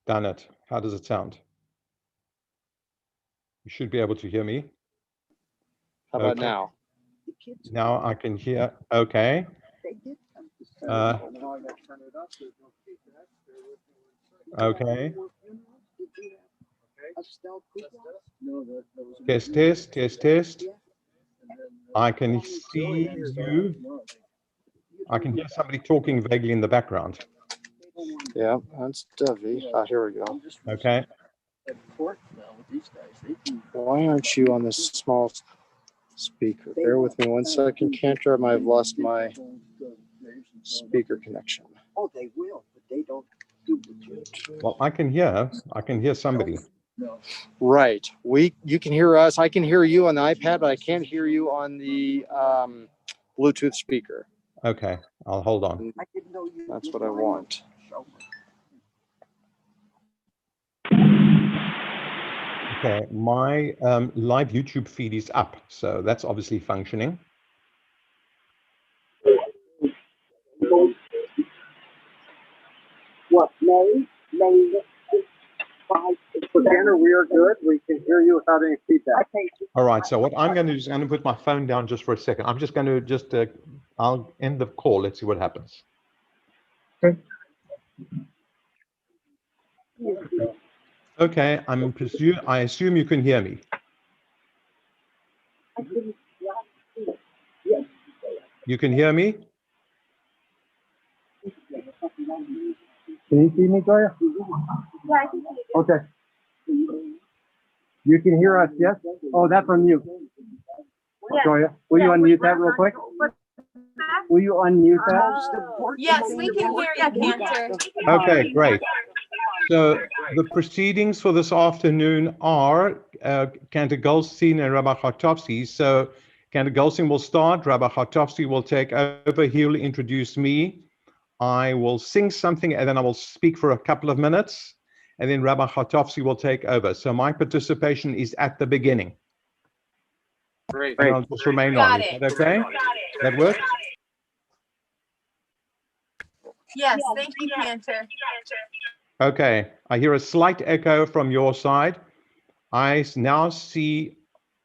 Done it. How does it sound? You should be able to hear me. How about now? Now I can hear. Okay. Okay. Test, test, test, test. I can see you. I can hear somebody talking vaguely in the background. Yeah, that's Debbie. Ah, here we go. Okay. Why aren't you on this small speaker? Bear with me 1 second, Cantor. I might have lost my speaker connection. Oh, they will, but they don't duplicate. Well, I can hear somebody. Right. You can hear us. I can hear you on the iPad, but I can't hear you on the Bluetooth speaker. Okay, I'll hold on. That's what I want. Okay, my live YouTube feed is up, so that's obviously functioning. What, May? Tanner, we are good. We can hear you without any feedback. All right, so what I'm going to do is I'm going to put my phone down just for a second. I'm just going to I'll end the call. Let's see what happens. Okay. Okay, I assume you can hear me. You can hear me? Can you see me, Joya? Yeah, I can see you. Okay. You can hear us, yes? Oh, that's on mute. Yeah. Joya, will you unmute that real quick? Will you unmute that? Yes, we can hear you, Cantor. Okay, great. So the proceedings for this afternoon are Cantor Goldstein and Rabbi Hartovsky. So Cantor Goldstein will start. Rabbi Hartovsky will take over. He will introduce me. I will sing something and then I will speak for a couple of minutes. And then Rabbi Hartovsky will take over. So my participation is at the beginning. Great. And I'll just remain on. Is that okay? That works? Yes, thank you, Cantor. Okay, I hear a slight echo from your side. I now see,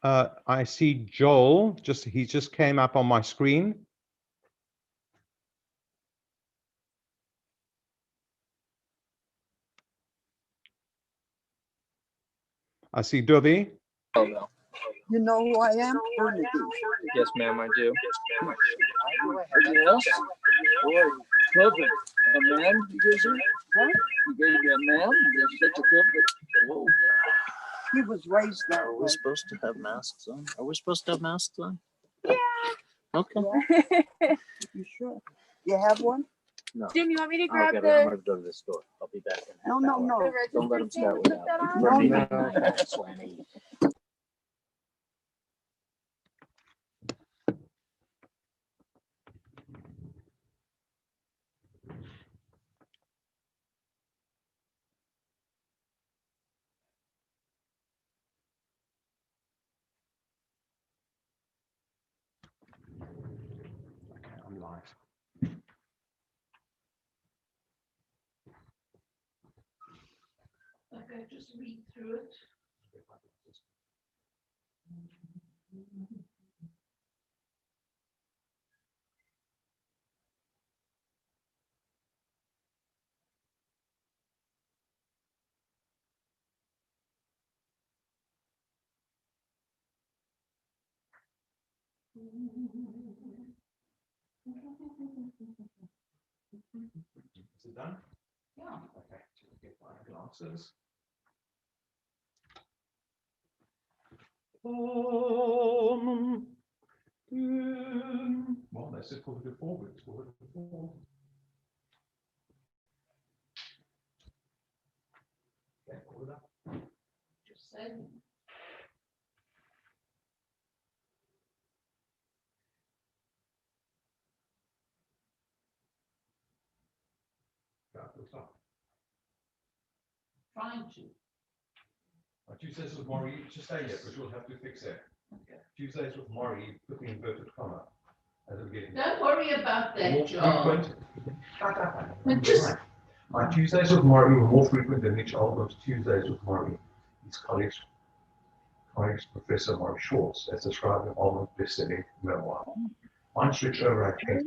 I see Joel. He just came up on my screen. I see Dovey. Hello. You know who I am? Yes, ma'am, I do. Anything else? Perfect. A man, you guys are? Huh? You gave me a man? You guys such a perfect. Whoa. He was raised that Are we way. supposed to have masks on? Are we supposed to have masks on? Yeah. Okay. You sure? You have one? No. Jim, you want me to I'll grab get it. I'm the? going to go to the store. I'll be back in half No, no, hour. no. Don't let him start Put without. that on? No, me. no. That's Lenny. Okay, I'm live. Okay, just read through it. Is it done? Yeah. Okay, so we'll get my glasses. Well, they said forward to forward. Forward to forward. Okay, forward up. Just say. Trying to. Tuesdays with Morey, just stay here because we'll have to fix it. Okay. Tuesdays with Morey, put the inverted comma at the beginning. Don't worry about that, More John. frequent. But just My Tuesdays with Morey were more frequent than Mitch Albom's Tuesdays with Morey. His colleagues, Professor Morey Schwartz, has described an Albom's best-selling memoir. Mine stretched over our case.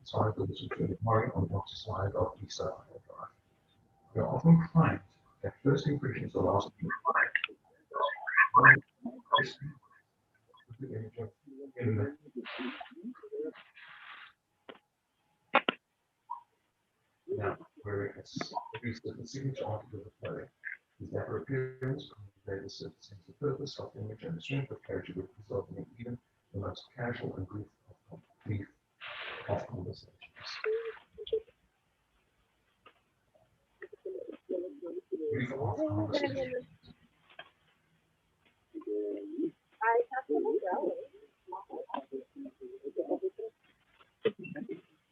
Side of this included Morey on the opposite side of East Isle Drive. We are often primed that first impressions are last. Now, whereas the signature article of the play is that her appearance conveyed a certain sense of purpose, self-image, and the strength of character would result in even the most casual and brief of conversations. Brief of conversations.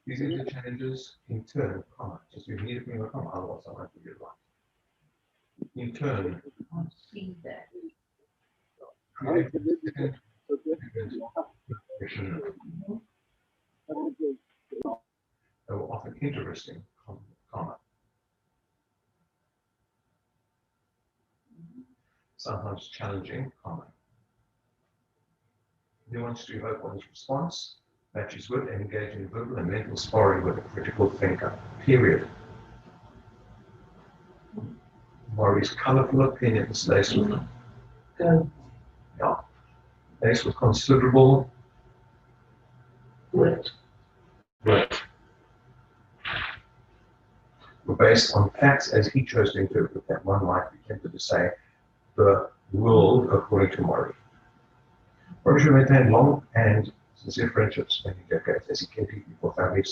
These interchanges in turn, just immediately will come, otherwise I won't give you right. In turn, can't see that. create a second impression. They were often interesting, sometimes challenging, He wants to evoke one's response, matches with and engage in verbal and mental sparring with a critical thinker, period. Morey's colourful opinions laced with considerable wit, were based on facts as he chose to interpret them. One might be tempted to say the world according to Morey. Morey maintained long and sincere friendships many decades as he cared deeply for family.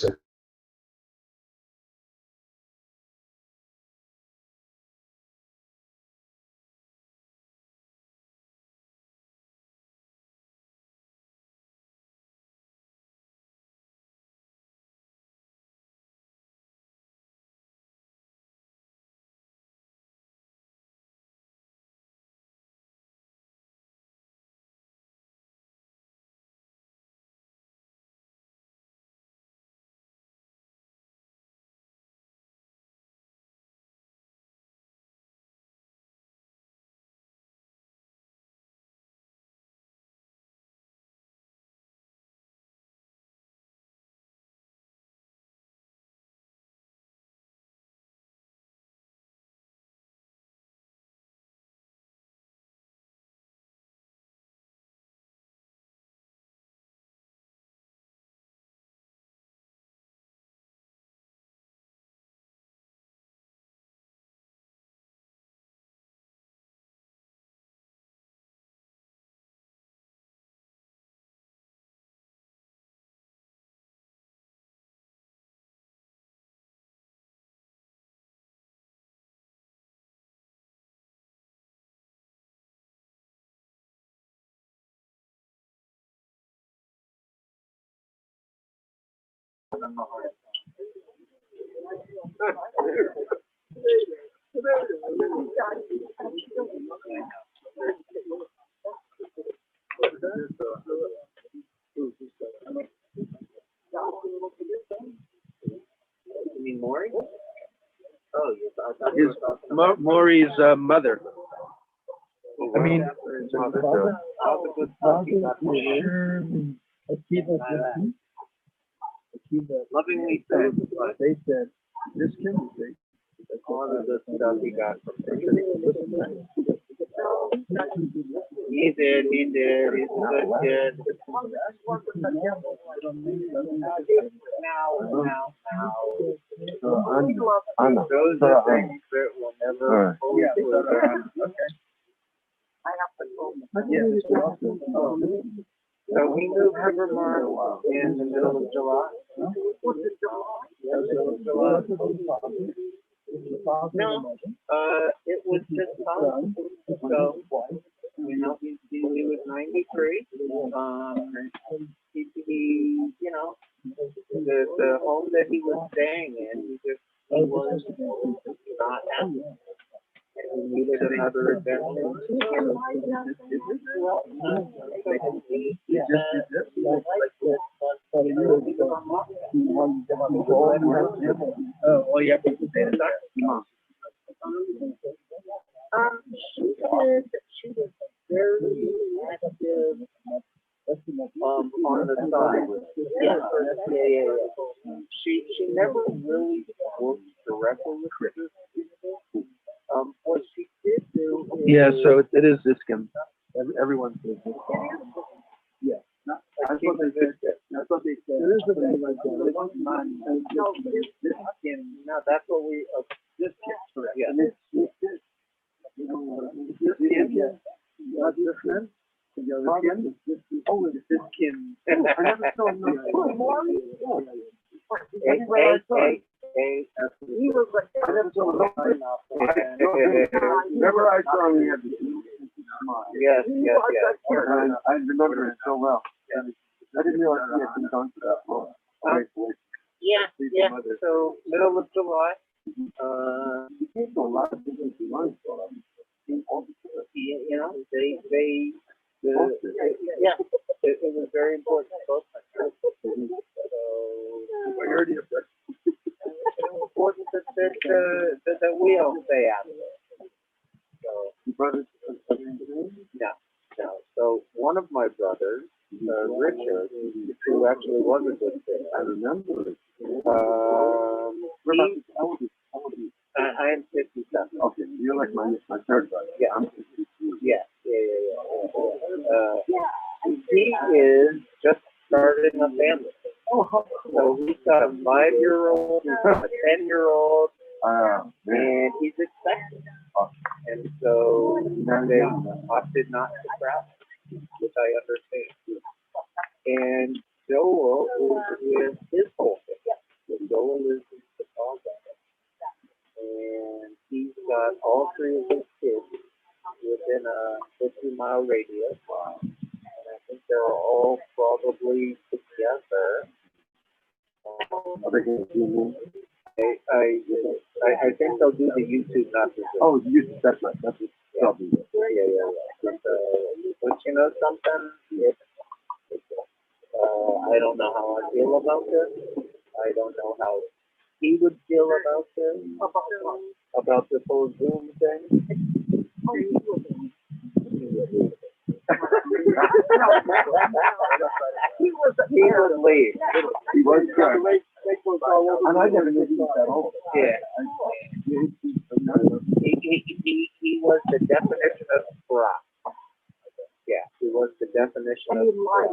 You mean Morey? Oh, yes. Morey's mother. I mean, lovingly said, they said, this can be great. All of the stuff he got from he did, he's a good kid. Now. Those are things that will never hold So we moved to Vermont in the middle of July. No, it was just fun. So, he was 93. The home that he was staying in, he was not happy. And he needed a another adventure. Oh, yeah. She was very active on the side. Yeah. She never really worked directly with business people. What she did do is, Yeah, so it is this Kim. Everyone's this. yeah. That's what they said. That's what they said. There is a thing like that. No, this skin. No, that's what we. This skin. Correct. Yeah. This skin. Not this skin. The other skin. Oh, it's this skin. I never saw him. Morey. He was like. I never saw him. Remember, I saw him. He had the smile. Yes. I remember it so well. I didn't realize he had been gone for that long. Yeah. So middle of July. He came to a lot of business he learned from. You know, it was very important. So I heard you. It's important that we all stay out of it. So brothers, no. So one of my brothers, Richard, who actually was a good fit, I remember it. I am 57. Okay, you're like my third brother. Yeah, I'm 52. Yeah. He is just starting a family. So he's got a 5-year-old, a 10-year-old, and he's expecting. And so they opted not to travel, which I understand. And Joel is with his whole family. Joel is in Chicago. And he's got all 3 of his kids within a 50-mile radius. And I think they're all probably together. I think they'll do the YouTube, not the Zoom. Oh, YouTube, that's right. That's it. Yeah. But you know something? I don't know how I feel about this. I don't know how he would feel about this. About this whole Zoom thing. He was late. He was good. And I never knew he was that old. Yeah. He was the definition of spry. Yeah, he was the definition of spry.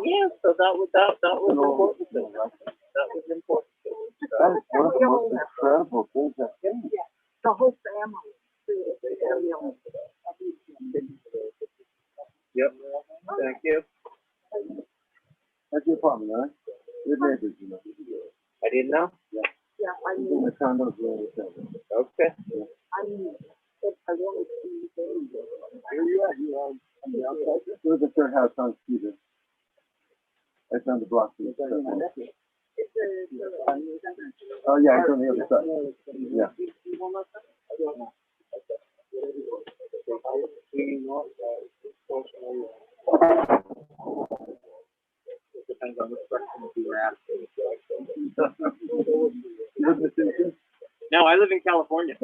Yeah, so that was important to him. That was important to him. That was one of the most incredible things I've seen. The whole family. Yep. Thank you. That's your apartment, right? Your neighbors, you know. I didn't know? Yeah, I knew. The condo's really okay. Yeah. I knew. I wanted to see you. Where are you at? You on the outside? It was the third house on Cedar. That's on the block. Oh, yeah, it's on the other side. Yeah. Depends on which question you were asking. No, I live in California.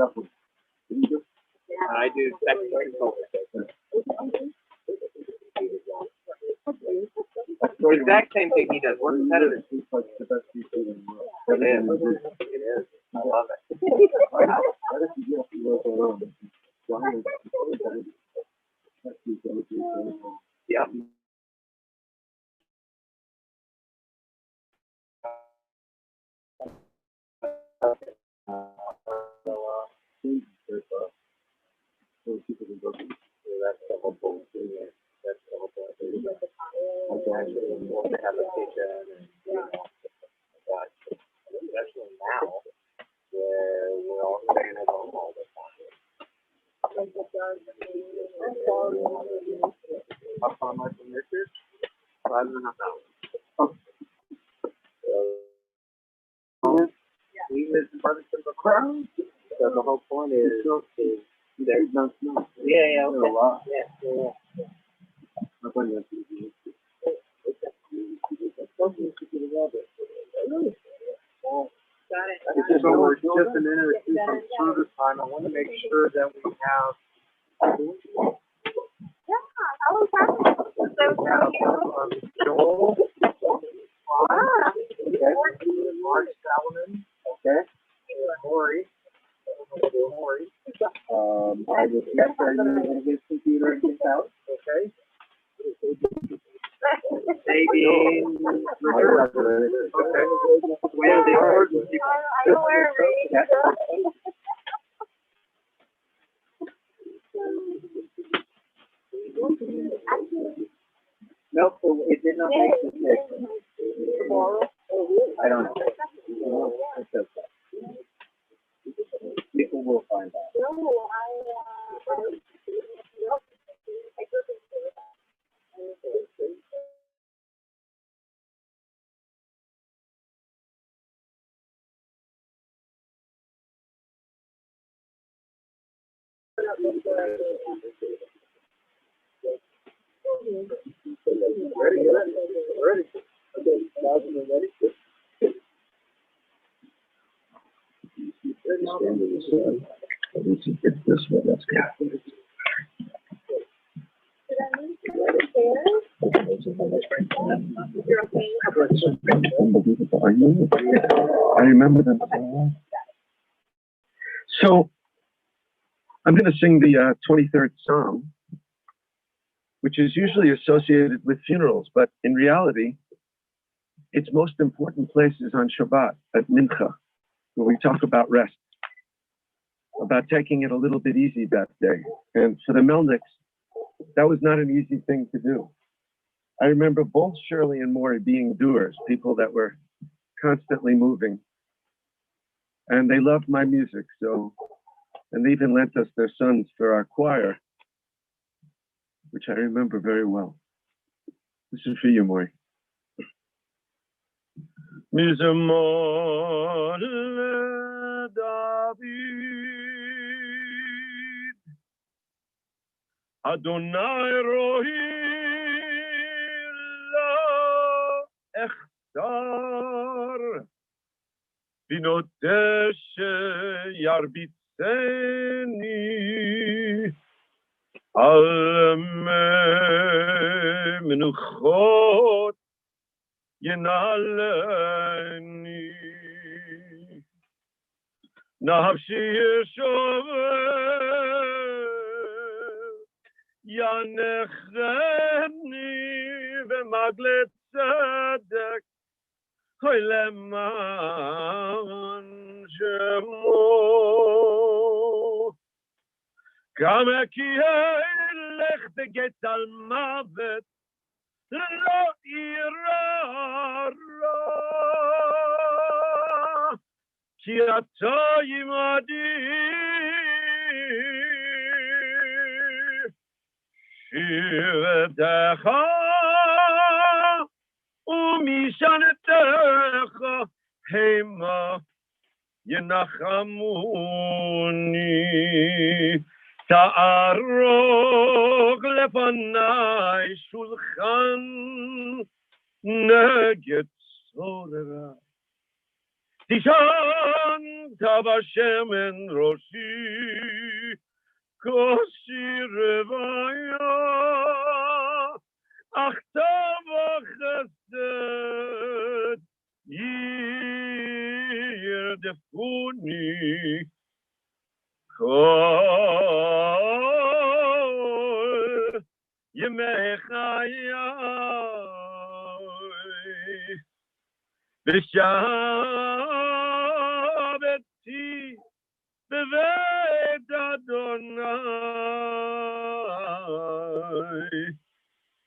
I do technical consulting. The exact same thing he does. We're competitors. It is. I love it. Yeah. That's the whole point. That's the whole point. Actually, we want to have a kitchen, and but especially now, where we're all staying at home all the time. How far am I from Richard? 5.5 hours. He lives in Parkinson, but So the whole point is there's no snow. Yeah, okay. A lot. Yeah. So we're just a minute or two from service time. I want to make sure that we have. Joel. Okay. Mark Salomon. Okay. Morey. Morey. I just met her in his computer in his house. Okay. Maybe. Okay. When the emergency. Nope, it did not make the mix. I don't know. It's okay. People will find out. Ready? Ready. Okay, ready? At least he gets this one. That's good. I remember them. So I'm going to sing the 23rd Psalm, which is usually associated with funerals, but in reality, its most important place is on Shabbat at Mincha, where we talk about rest, about taking it a little bit easy that day. And for the Melnicks, that was not an easy thing to do. I remember both Shirley and Morey being doers, people that were constantly moving. And they loved my music, and they even lent us their sons for our choir, which I remember very well. This is for you, Morey. Mizamor David, Adonai Rohi la echtar, binotesh yarbitseni, al menuchot ינעלני נפשי ישובב ינחני במגל צדק אוי למען שמו כמה כי הלך בגט על מוות לא ירא כי אתה עמדי שבטך ומשענתך המה ינחמוני תערוך לפני שולחן נגד צוררה תישנת בשמן ראשי כוסי רוויה אך טוב החסד ירדפוני כל ימי חיי ושבתי בבית אדוני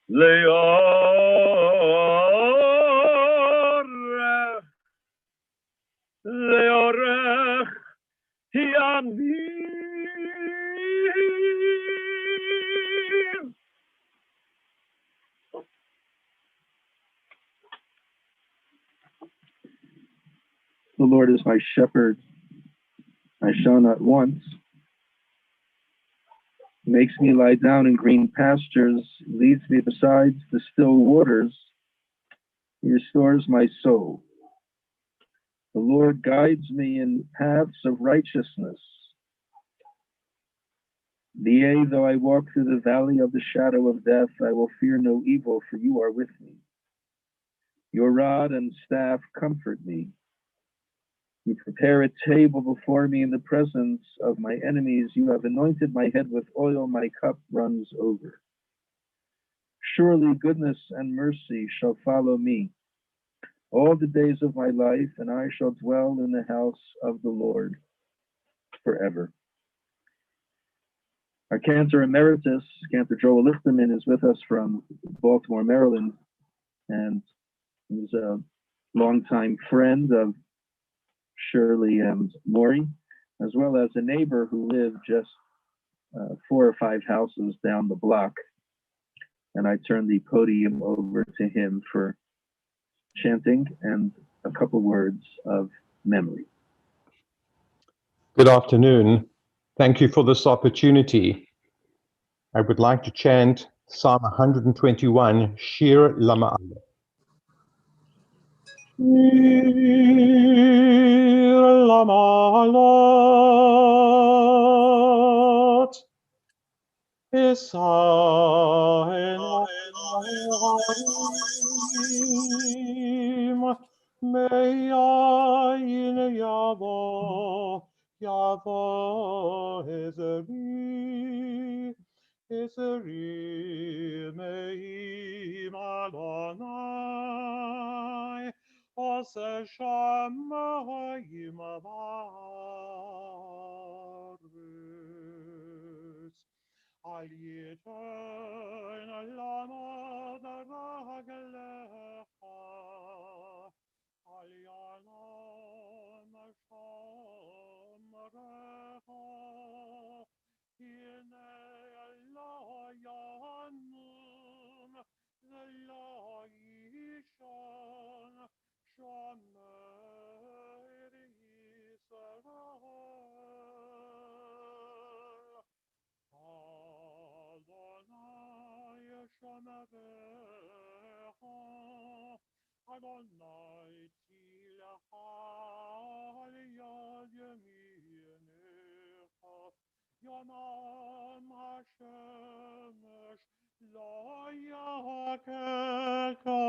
לאורך ימים. The Lord is my shepherd. I shall not want. Makes me lie down in green pastures, leads me beside the still waters. He restores my soul. The Lord guides me in paths of righteousness. Yea, though I walk through the valley of the shadow of death, I will fear no evil, for you are with me. Your rod and staff comfort me. You prepare a table before me in the presence of my enemies. You have anointed my head with oil, my cup runs over. Surely goodness and mercy shall follow me all the days of my life, and I shall dwell in the house of the Lord forever. Our Cantor Emeritus, Cantor Joel Lichterman, is with us from Baltimore, Maryland, and he's a longtime friend of Shirley and Morey, as well as a neighbor who lived just 4 or 5 houses down the block. And I turn the podium over to him for chanting and a couple words of memory. Good afternoon. Thank you for this opportunity. I would like to chant Psalm 121, Shir Lama'ale. Shir Lama'alot, Esaim, Me'ayin Yavo, Yavo Ezeri, Ezeri Me'im Adonai, Ose Shamayim Avaretz, Al Yitun Lamod Raglecha, Al Yanam Shomrecha, Yine Lo Yanum, Lo Yishon, Shomer Yisrael. Adonai Shomerecha, Adonai Tilecha al Yad Yeminecha, Yomam HaShemesh Lo Yakecha,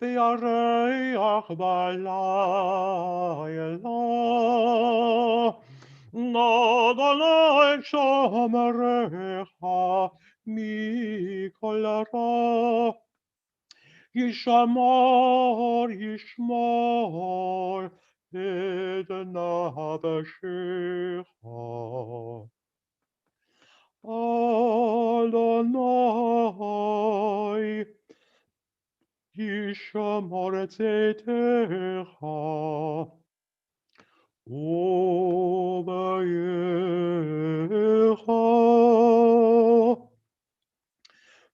V'yareach Balayla. Adonai Shomerecha mikol ra. Yishmor, Yishmor et nafshecha. Adonai Yishmor tzetecha. Obayecha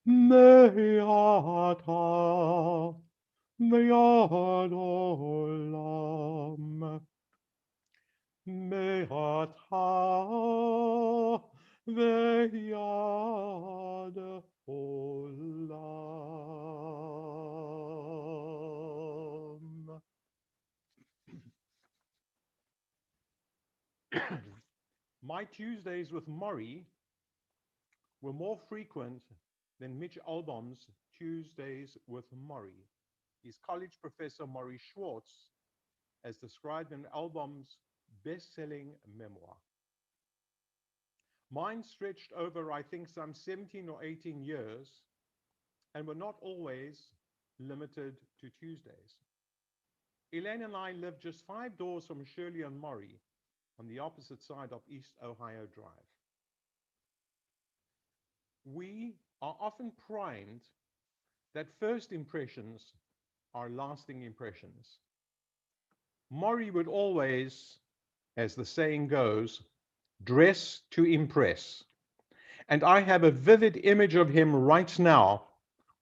me'ata me'ad olam me'ata ve'yad olam. My Tuesdays with Morey were more frequent than Mitch Albom's Tuesdays with Morey. His college professor Morey Schwartz has described in Albom's best-selling memoir. Mine stretched over, I think, some 17 or 18 years and were not always limited to Tuesdays. Elaine and I lived just 5 doors from Shirley and Morey on the opposite side of East Ohio Drive. We are often primed that first impressions are lasting impressions. Morey would always, as the saying goes, dress to impress. And I have a vivid image of him right now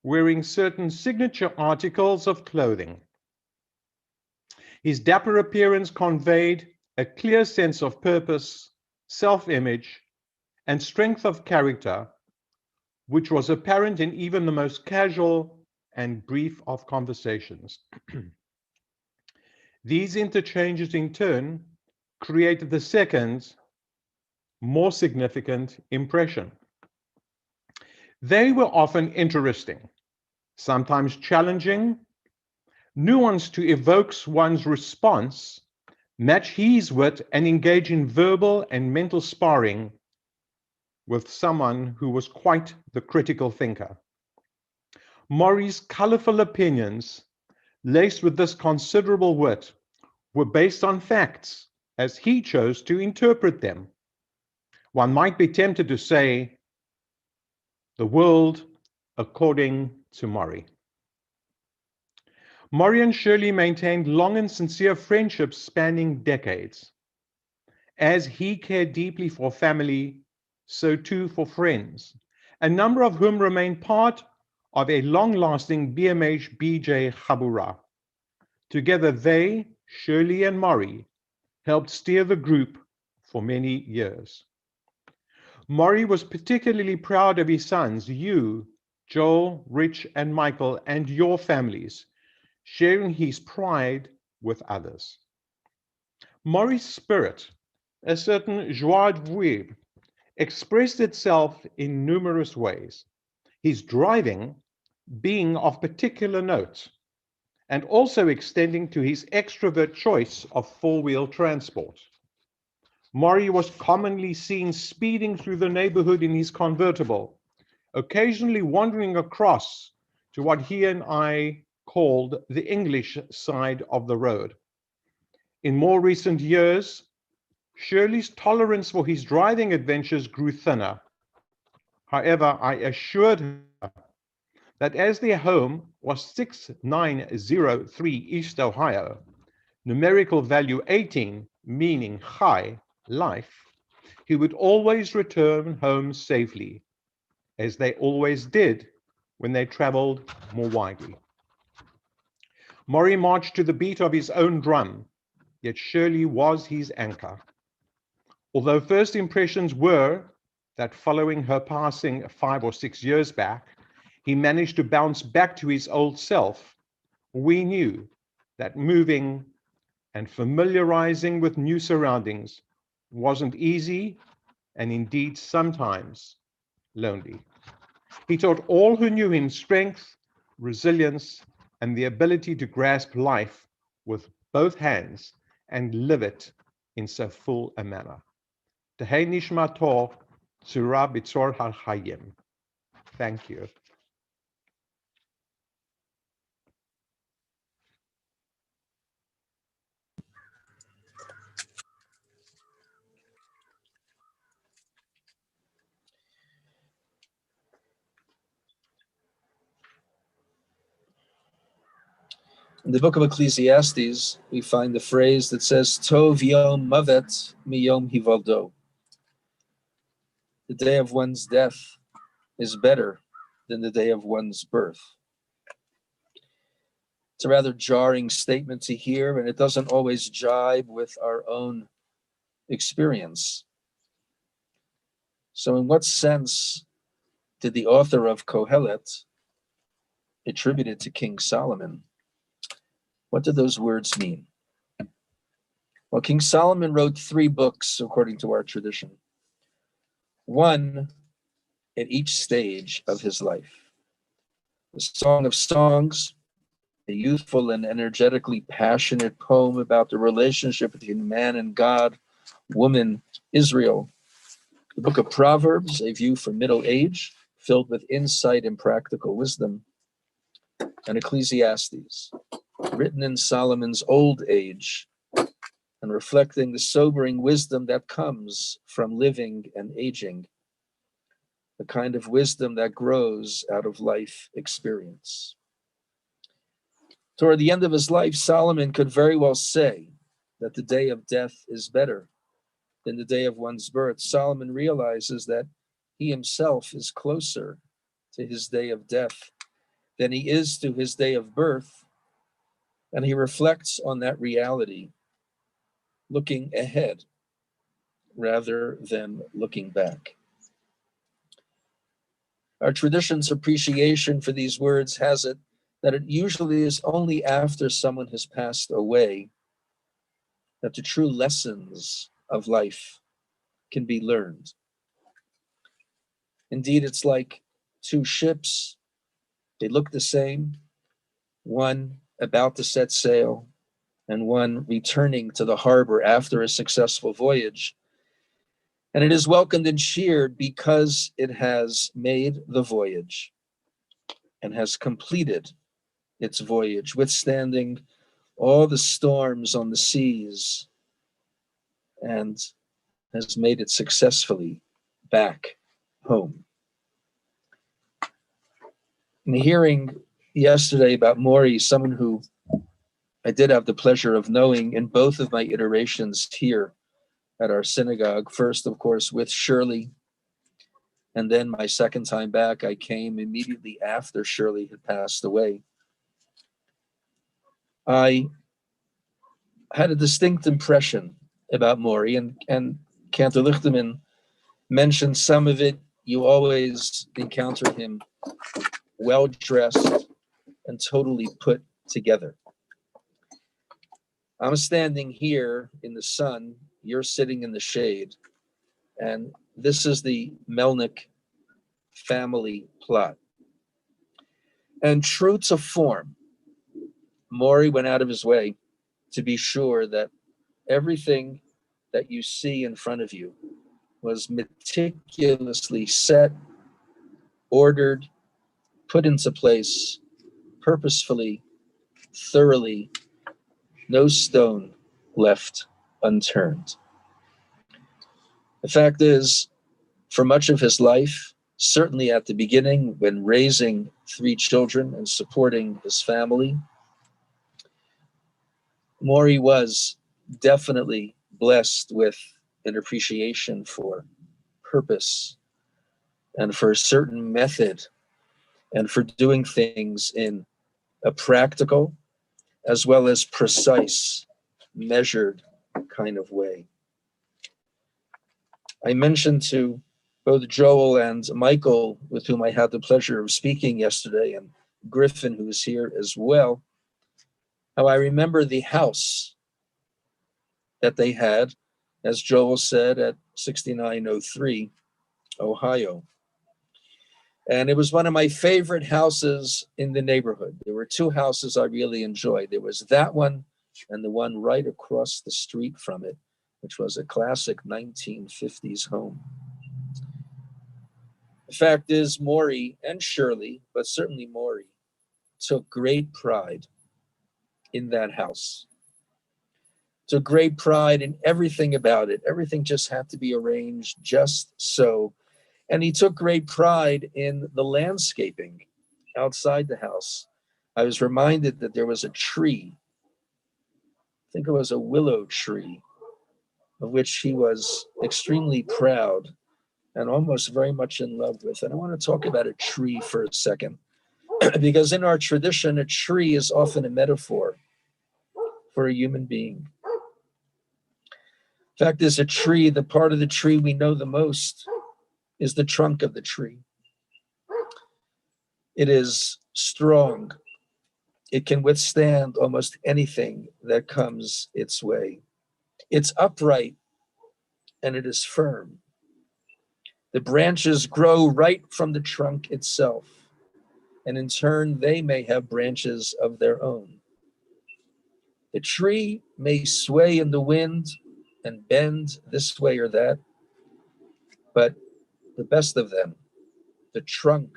wearing certain signature articles of clothing. His dapper appearance conveyed a clear sense of purpose, self-image, and strength of character, which was apparent in even the most casual and brief of conversations. These interchanges in turn created the second, more significant impression. They were often interesting, sometimes challenging, nuanced to evoke one's response, match his wit, and engage in verbal and mental sparring with someone who was quite the critical thinker. Morey's colorful opinions, laced with this considerable wit, were based on facts as he chose to interpret them. One might be tempted to say, the world according to Morey. Morey and Shirley maintained long and sincere friendships spanning decades. As he cared deeply for family, so too for friends, a number of whom remained part of a long-lasting BMH-BJ Chabura. Together they, Shirley and Morey, helped steer the group for many years. Morey was particularly proud of his sons, you, Joel, Rich, and Michael, and your families, sharing his pride with others. Morey's spirit, a certain joie de vivre, expressed itself in numerous ways, his driving being of particular note, and also extending to his extrovert choice of four-wheel transport. Morey was commonly seen speeding through the neighborhood in his convertible, occasionally wandering across to what he and I called the English side of the road. In more recent years, Shirley's tolerance for his driving adventures grew thinner. However, I assured her that as their home was 6903 East Ohio, numerical value 18, meaning high life, he would always return home safely, as they always did when they traveled more widely. Morey marched to the beat of his own drum, yet Shirley was his anchor. Although first impressions were that following her passing 5 or 6 years back, he managed to bounce back to his old self, we knew that moving and familiarizing with new surroundings wasn't easy, and indeed sometimes lonely. He taught all who knew him strength, resilience, and the ability to grasp life with both hands and live it in so full a manner. Tehei nishmato tzura b'tzor ha'chayim. Thank you. In the book of Ecclesiastes, we find the phrase that says, Tov yom mavet miyom hivaldo. The day of one's death is better than the day of one's birth. It's a rather jarring statement to hear, and it doesn't always jibe with our own experience. So in what sense did the author of Kohelet attribute it to King Solomon? What do those words mean? Well, King Solomon wrote 3 books according to our tradition. One at each stage of his life. The Song of Songs, a youthful and energetically passionate poem about the relationship between man and God, woman, Israel. The book of Proverbs, a view for middle age, filled with insight and practical wisdom. And Ecclesiastes, written in Solomon's old age and reflecting the sobering wisdom that comes from living and aging, the kind of wisdom that grows out of life experience. Toward the end of his life, Solomon could very well say that the day of death is better than the day of one's birth. Solomon realizes that he himself is closer to his day of death than he is to his day of birth, and he reflects on that reality looking ahead rather than looking back. Our tradition's appreciation for these words has it that it usually is only after someone has passed away that the true lessons of life can be learned. Indeed, it's like two ships. They look the same, one about to set sail and one returning to the harbor after a successful voyage. And it is welcomed and cheered because it has made the voyage and has completed its voyage, withstanding all the storms on the seas, and has made it successfully back home. In hearing yesterday about Morey, someone who I did have the pleasure of knowing in both of my iterations here at our synagogue, first, of course, with Shirley, and then my second time back, I came immediately after Shirley had passed away. I had a distinct impression about Morey, and Cantor Lichterman mentioned some of it. You always encounter him well-dressed and totally put together. I'm standing here in the sun, you're sitting in the shade, and this is the Melnick family plot. And true to form, Morey went out of his way to be sure that everything that you see in front of you was meticulously set, ordered, put into place, purposefully, thoroughly, no stone left unturned. The fact is, for much of his life, certainly at the beginning when raising 3 children and supporting his family, Morey was definitely blessed with an appreciation for purpose and for a certain method and for doing things in a practical as well as precise, measured kind of way. I mentioned to both Joel and Michael, with whom I had the pleasure of speaking yesterday, and Griffin, who is here as well, how I remember the house that they had, as Joel said, at 6903 Ohio. And it was one of my favorite houses in the neighborhood. There were 2 houses I really enjoyed. There was that one and the one right across the street from it, which was a classic 1950s home. The fact is, Morey and Shirley, but certainly Morey, took great pride in that house. Took great pride in everything about it. Everything just had to be arranged just so. And he took great pride in the landscaping outside the house. I was reminded that there was a tree, I think it was a willow tree, of which he was extremely proud and almost very much in love with. And I want to talk about a tree for a second, because in our tradition, a tree is often a metaphor for a human being. In fact, is a tree, the part of the tree we know the most is the trunk of the tree. It is strong. It can withstand almost anything that comes its way. It's upright and it is firm. The branches grow right from the trunk itself, and in turn, they may have branches of their own. The tree may sway in the wind and bend this way or that, but the best of them, the trunk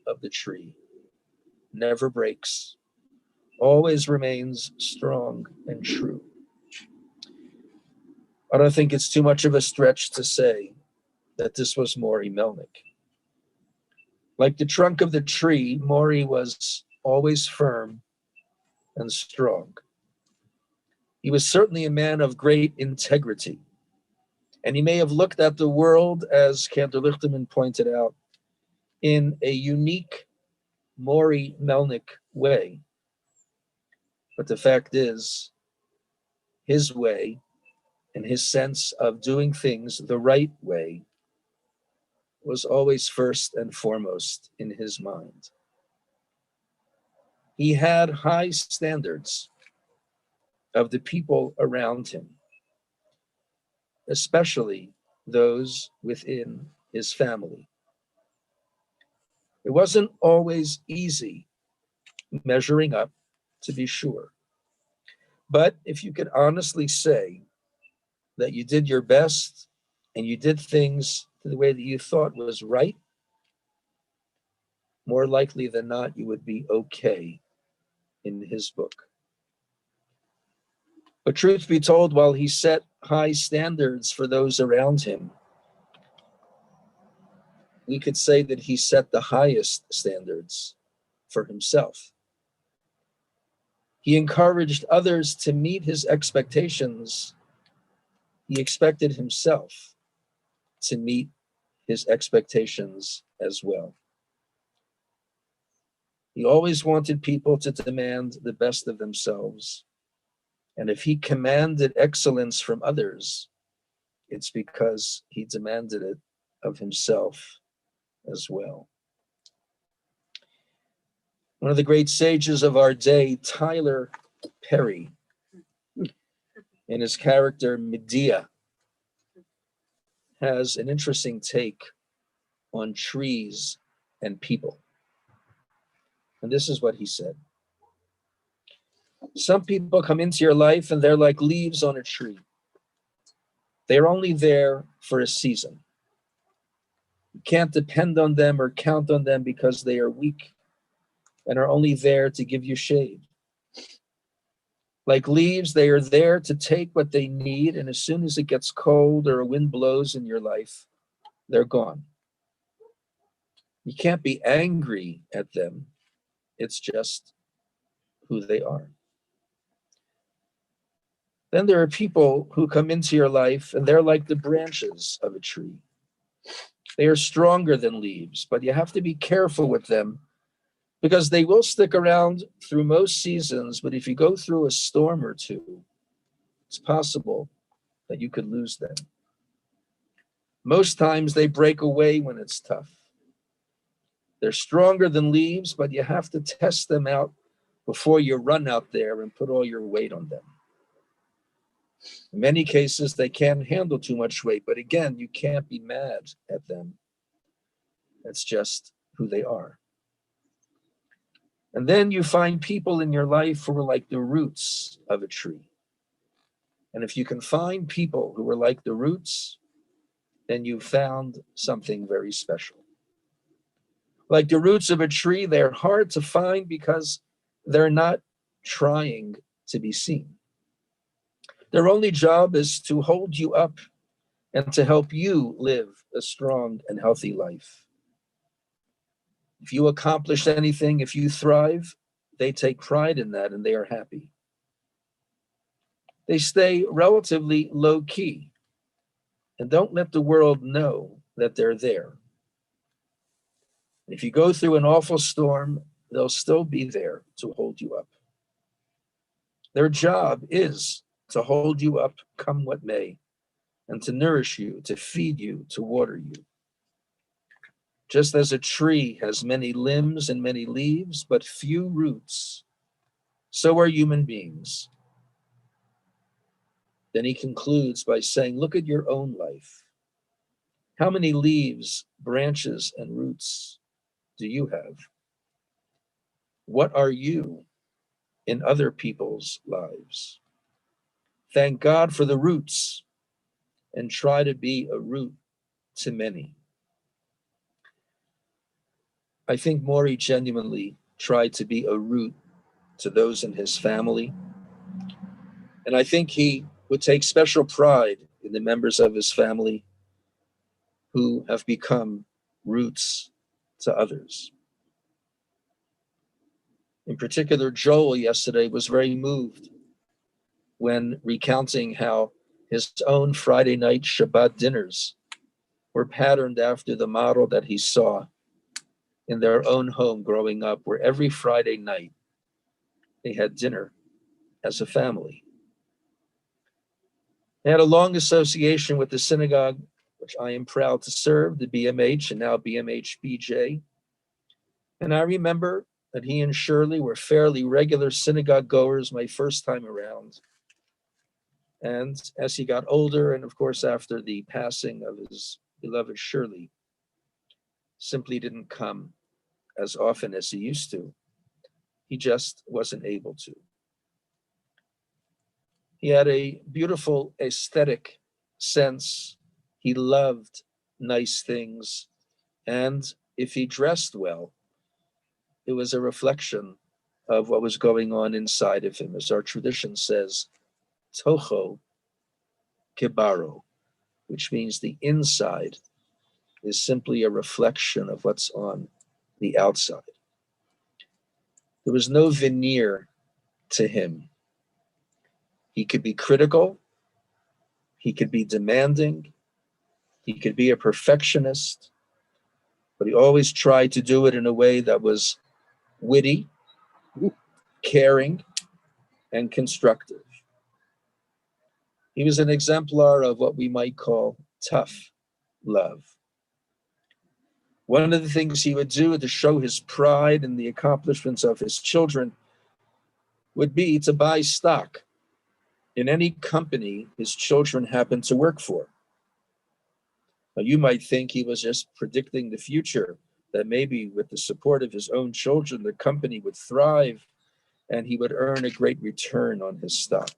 of the tree, never breaks, always remains strong and true. I don't think it's too much of a stretch to say that this was Morey Melnick. Like the trunk of the tree, Morey was always firm and strong. He was certainly a man of great integrity, and he may have looked at the world, as Cantor Lichterman pointed out, in a unique Morey Melnick way. But the fact is, his way and his sense of doing things the right way was always first and foremost in his mind. He had high standards of the people around him, especially those within his family. It wasn't always easy measuring up, to be sure. But if you could honestly say that you did your best and you did things the way that you thought was right, more likely than not, you would be okay in his book. But truth be told, while he set high standards for those around him, we could say that he set the highest standards for himself. He encouraged others to meet his expectations. He expected himself to meet his expectations as well. He always wanted people to demand the best of themselves. And if he commanded excellence from others, it's because he demanded it of himself as well. One of the great sages of our day, Tyler Perry, in his character Medea, has an interesting take on trees and people. And this is what he said. Some people come into your life and they're like leaves on a tree. They're only there for a season. You can't depend on them or count on them because they are weak and are only there to give you shade. Like leaves, they are there to take what they need, and as soon as it gets cold or a wind blows in your life, they're gone. You can't be angry at them. It's just who they are. Then there are people who come into your life and they're like the branches of a tree. They are stronger than leaves, but you have to be careful with them because they will stick around through most seasons. But if you go through a storm or two, it's possible that you could lose them. Most times they break away when it's tough. They're stronger than leaves, but you have to test them out before you run out there and put all your weight on them. In many cases, they can't handle too much weight, but again, you can't be mad at them. That's just who they are. And then you find people in your life who are like the roots of a tree. And if you can find people who are like the roots, then you've found something very special. Like the roots of a tree, they're hard to find because they're not trying to be seen. Their only job is to hold you up and to help you live a strong and healthy life. If you accomplish anything, if you thrive, they take pride in that and they are happy. They stay relatively low key and don't let the world know that they're there. If you go through an awful storm, they'll still be there to hold you up. Their job is to hold you up, come what may, and to nourish you, to feed you, to water you. Just as a tree has many limbs and many leaves, but few roots, so are human beings. Then he concludes by saying, look at your own life. How many leaves, branches, and roots do you have? What are you in other people's lives? Thank God for the roots and try to be a root to many. I think Morey genuinely tried to be a root to those in his family. And I think he would take special pride in the members of his family who have become roots to others. In particular, Joel yesterday was very moved when recounting how his own Friday night Shabbat dinners were patterned after the model that he saw in their own home growing up, where every Friday night they had dinner as a family. I had a long association with the synagogue, which I am proud to serve, the BMH and now BMH-BJ. And I remember that he and Shirley were fairly regular synagogue goers my first time around. And as he got older, and of course after the passing of his beloved Shirley, simply didn't come as often as he used to. He just wasn't able to. He had a beautiful aesthetic sense. He loved nice things. And if he dressed well, it was a reflection of what was going on inside of him. As our tradition says, Toho Kibaro, which means the inside is simply a reflection of what's on the outside. There was no veneer to him. He could be critical, he could be demanding, he could be a perfectionist, but he always tried to do it in a way that was witty, caring, and constructive. He was an exemplar of what we might call tough love. One of the things he would do to show his pride in the accomplishments of his children would be to buy stock in any company his children happened to work for. Now, you might think he was just predicting the future, that maybe with the support of his own children, the company would thrive and he would earn a great return on his stock.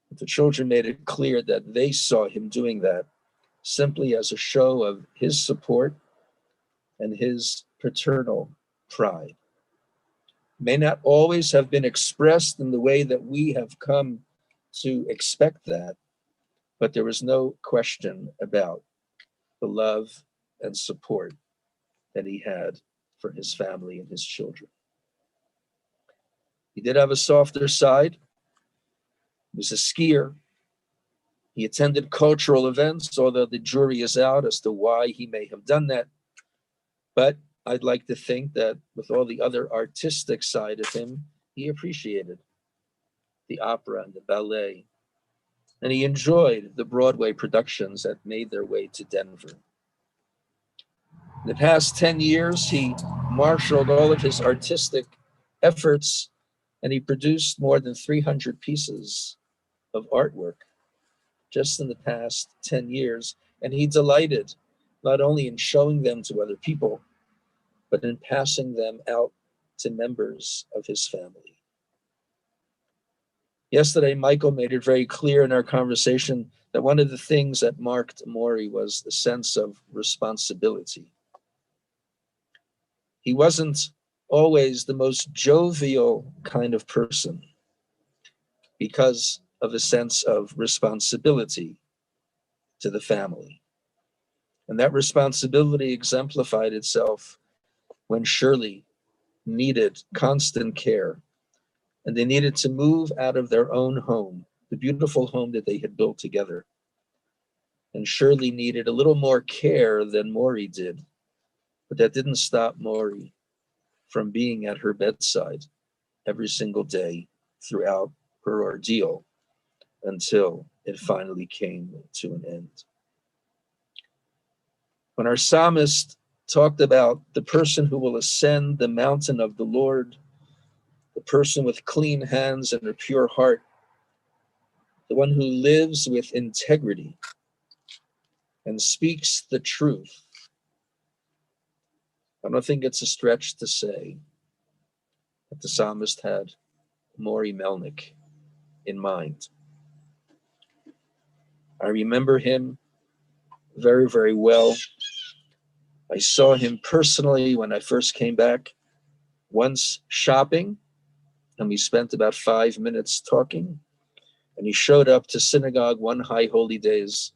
But the children made it clear that they saw him doing that simply as a show of his support and his paternal pride. May not always have been expressed in the way that we have come to expect that, but there was no question about the love and support that he had for his family and his children. He did have a softer side. He was a skier. He attended cultural events, although the jury is out as to why he may have done that. But I'd like to think that with all the other artistic side of him, he appreciated the opera and the ballet. And he enjoyed the Broadway productions that made their way to Denver. In the past 10 years, he marshaled all of his artistic efforts and he produced more than 300 pieces of artwork just in the past 10 years. And he delighted not only in showing them to other people, but in passing them out to members of his family. Yesterday, Michael made it very clear in our conversation that one of the things that marked Morey was the sense of responsibility. He wasn't always the most jovial kind of person because of a sense of responsibility to the family. And that responsibility exemplified itself when Shirley needed constant care and they needed to move out of their own home, the beautiful home that they had built together. And Shirley needed a little more care than Morey did, but that didn't stop Morey from being at her bedside every single day throughout her ordeal until it finally came to an end. When our psalmist talked about the person who will ascend the mountain of the Lord, the person with clean hands and a pure heart, the one who lives with integrity and speaks the truth, I don't think it's a stretch to say that the psalmist had Morey Melnick in mind. I remember him very, very well. I saw him personally when I first came back, once shopping, and we spent about 5 minutes talking. And he showed up to synagogue one high holy days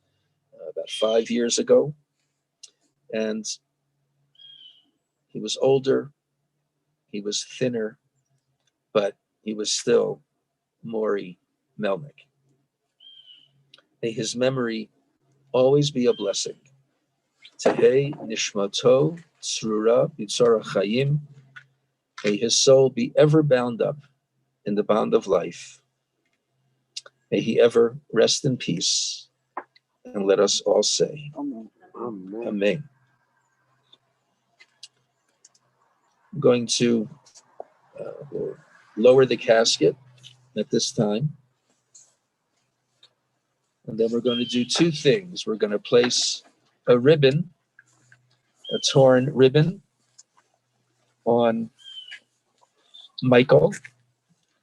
about 5 years ago. And he was older, he was thinner, but he was still Morey Melnick. May his memory always be a blessing. Tehei nishmato tzrura b'tzara chayim. May his soul be ever bound up in the bond of life. May he ever rest in peace. And let us all say, Amen. Amen. I'm going to lower the casket at this time. And then we're going to do two things. We're going to place a ribbon, a torn ribbon, on Michael,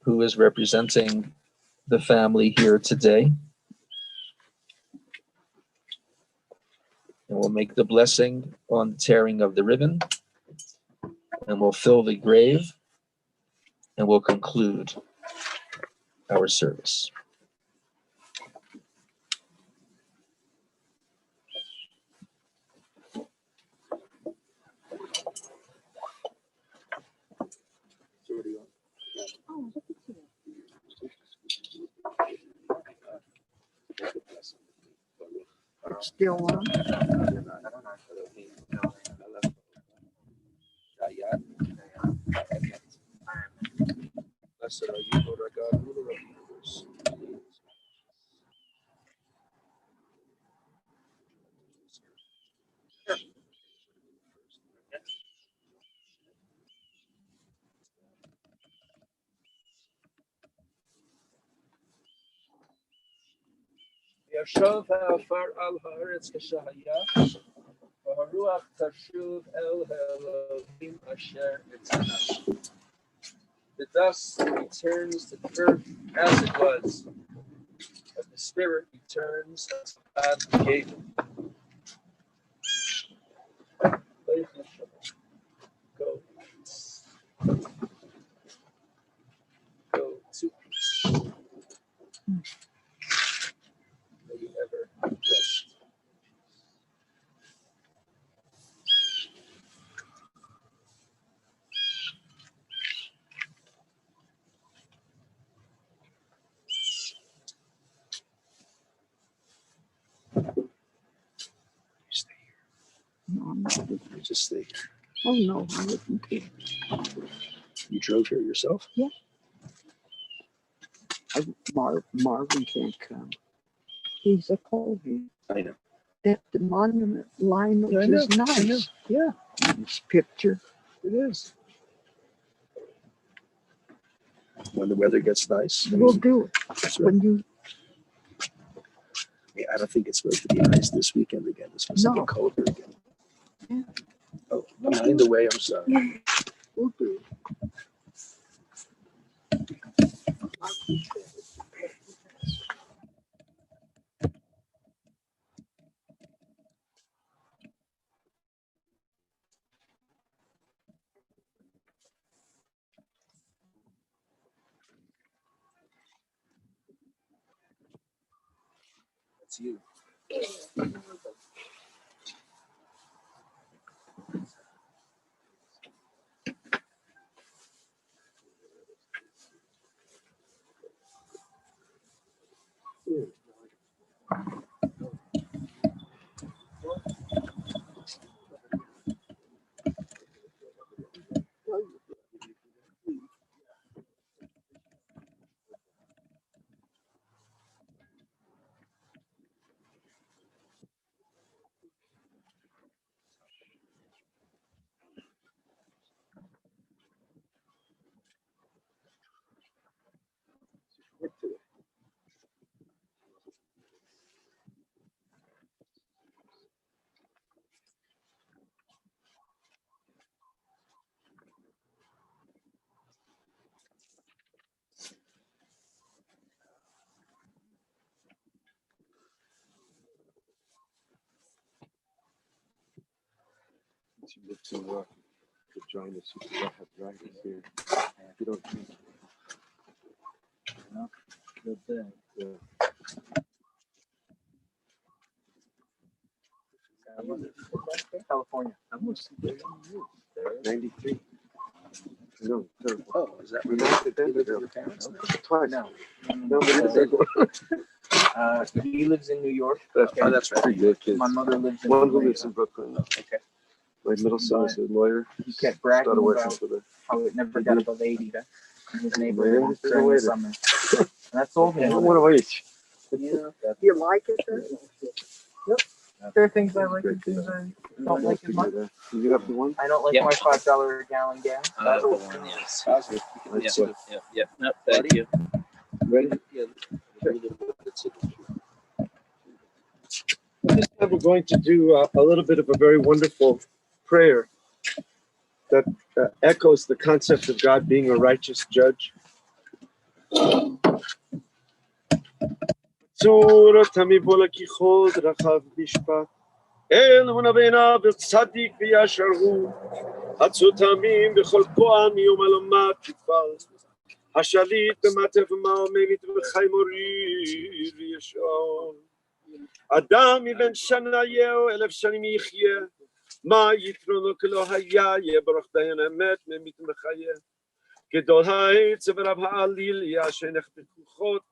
who is representing the family here today. And we'll make the blessing on the tearing of the ribbon. And we'll fill the grave. And we'll conclude our service. It's still on. Blessed are you, Lord our God, ruler of the universe. ישוב העפר על הארץ כשהיה, והרוח תשוב אל האלוהים אשר יצרה. The dust returns to the earth as it was, but the spirit returns as God gave it. Go peace. Go to peace. May you ever rest. No, I'm not. You just stay here. Oh, no, I wouldn't care. You drove here yourself? Yeah. Marvin can't come. He's a Colby. I know. That the monument line I which know, is nice. I know. Yeah, This picture. it is. When the weather gets nice. We'll do it. That's right. When you Yeah, I don't think it's supposed to be nice this weekend again. It's supposed to No. get colder again. Yeah. Oh, mind the way, I'm sorry. will do it. That's you. You live to join us. You can have drivers here. You don't drink. No, good thing. Yeah. California. I'm listening to you. 93. No, no. Oh, is that where We knocked it down. you live with your parents? Twice. No. No, but it's a big one. He lives in New York. Oh, that's right. Three good kids. My mother lives in One who Atlanta. lives in Brooklyn. Okay. My middle son is a lawyer. He kept bragging Started working about for the. how it never got above 80 in his My neighborhood youngest is a during the waiter. summer. That's all. One of each. Do you like it then? Yep. There are things I like and things I don't like as much. You have the one? I don't like my $5 a gallon gas. Yes. Let's see. Yeah. No, thank you. Ready? Yeah. This time we're going to do a little bit of a very wonderful prayer that echoes the concept of God being a righteous judge. השליט במטף ומאמרת וחי מורי וישעון. אדם מבן שנאיהו 1000 שנים יחיה, מה יתרונו כלא היה, יברך דיין אמת ממית מחיה. גדול העץ ורב העליל יעשנך בכוחות,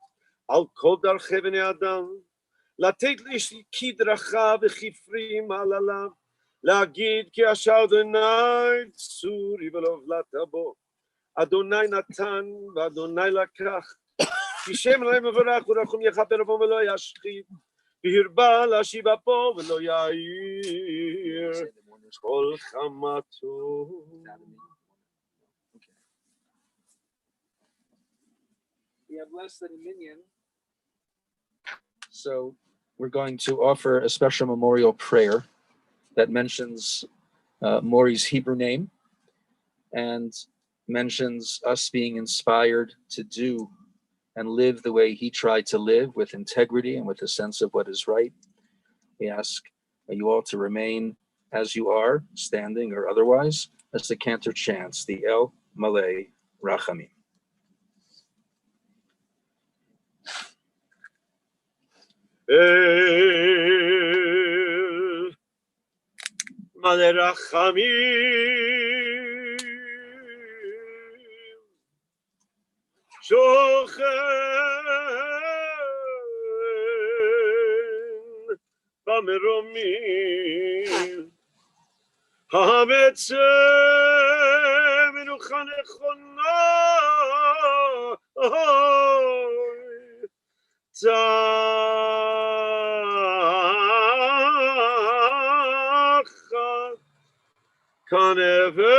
על כל דרכי בני אדם. לתת לאיש כי דרכיו וכפרים מעלליו, להגיד כי אשר אדוני צורי ולא הבלעת בו. אדוני נתן ואדוני לקח, כי שם אלוהים מבורך ורחום יכפר בו ולא ישחית, והרבה להשיב אפו ולא יאיר כל חמתו. We have less than a minyan. So we're going to offer a special memorial prayer that mentions Morey's Hebrew name and mentions us being inspired to do and live the way he tried to live, with integrity and with a sense of what is right. We ask you all to remain as you are, standing or otherwise, as the cantor chants the El Malay Rachamim. El Malay Rachamim Shochen Bameromim Hametzem Menucha Nechona Tachat Kaneve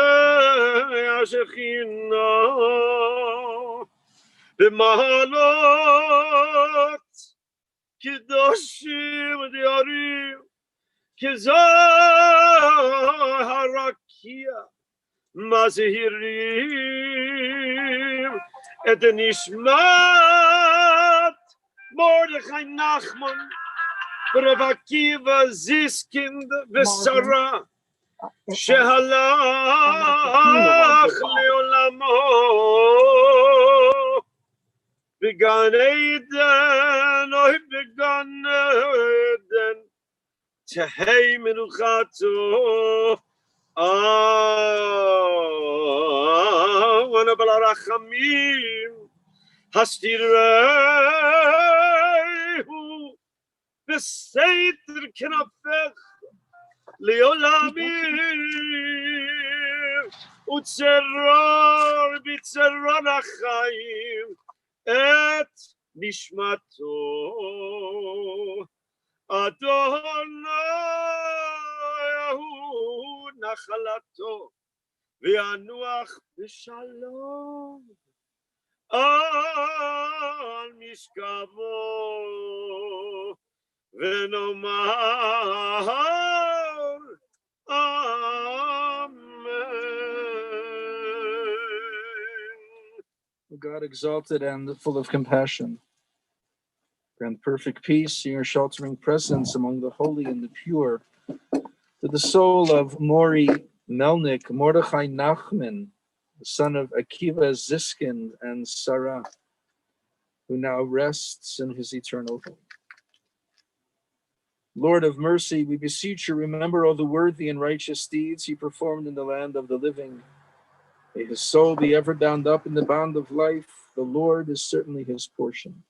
Ashechina B'mahalot Kedoshim Diarim Kezaharakia Mazehirim Et Nishmat Mordechai Nachman Rav Akiva Ziskind V'Sara Shehalach Leolamo Began Eden Oy Began Eden Tehei Menuchato Wana Balarachamim Hastirehu Beseiter Knafech Leolamim Utzeror Bitzeror Achaim Et Nishmato Adonai Nachalato V'yanuach b'shalom Al Mishkavo V'nomar Amen. God exalted and full of compassion, grant perfect peace in your sheltering presence among the holy and the pure, to the soul of Morey, Melnick, Mordechai Nachman, the son of Akiva Ziskind and Sarah, who now rests in his eternal home. Lord of mercy, we beseech you, remember all the worthy and righteous deeds he performed in the land of the living. May his soul be ever bound up in the bond of life. The Lord is certainly his portion.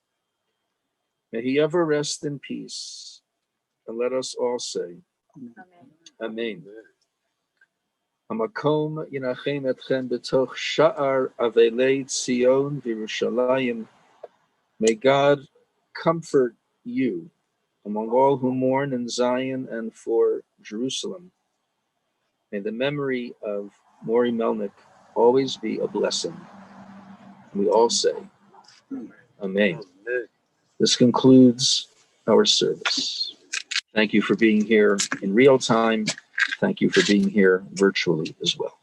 May he ever rest in peace. And let us all say, Amen. Hamakom yinachem etchem betoch sha'ar avelei Tzion v'Yerushalayim May God comfort you among all who mourn in Zion and for Jerusalem. May the memory of Morey Melnick always be a blessing. We all say, Amen. This concludes our service. Thank you for being here in real time. Thank you for being here virtually as well.